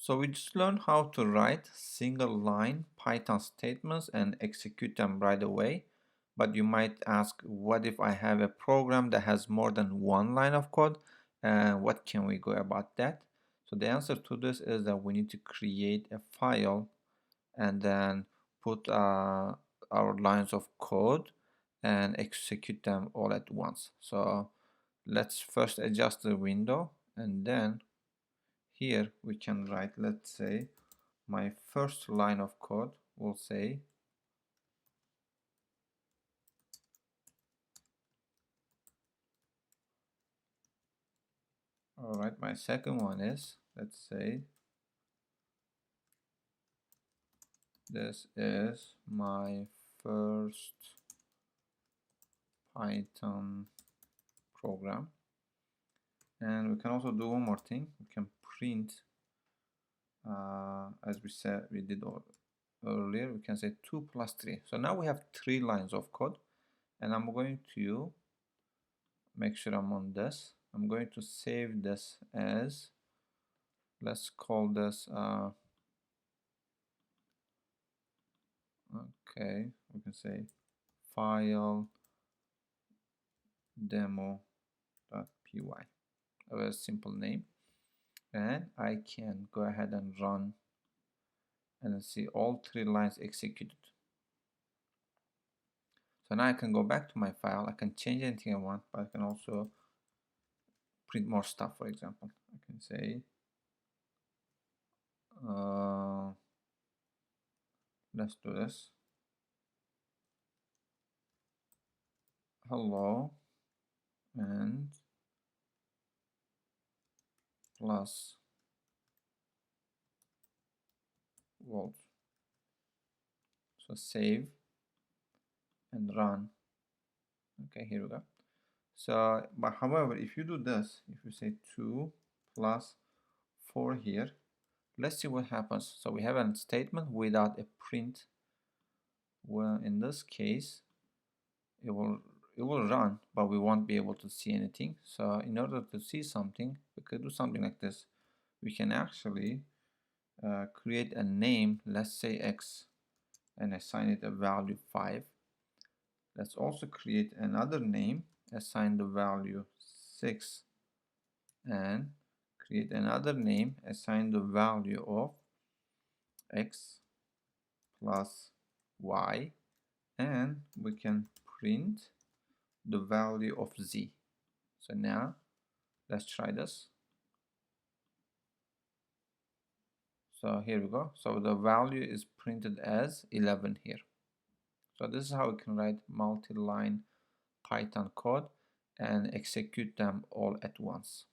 So we just learned how to write single line Python statements and execute them right away. But you might ask, what if I have a program that has more than one line of code? What can we go about that? So the answer to this is that we need to create a file and then put our lines of code and execute them all at once. So let's first adjust the window, and then here we can write, let's say, my first line of code will say alright, my second one is, let's say, this is my first Python program. And we can also do one more thing. We can print, as we said, we did earlier, we can say 2 plus 3. So now we have 3 lines of code, and I'm going to make sure I'm on this. I'm going to save this as, let's call this okay, we can say file demo.py, a very simple name, and I can go ahead and run and see all 3 lines executed. So now I can go back to my file, I can change anything I want, but I can also print more stuff. For example, I can say let's do this, hello and plus world. So save and run. Okay, here we go. So, but however, if you do this, if you say 2 plus 4 here, let's see what happens. So we have a statement without a print. Well, in this case, it will run, but we won't be able to see anything. So in order to see something, we could do something like this. We can actually create a name, let's say X, and assign it a value 5. Let's also create another name, assign the value 6, and create another name, assign the value of X plus Y, and we can print the value of Z. So now let's try this. So here we go. So the value is printed as 11 here. So this is how we can write multi-line Python code and execute them all at once.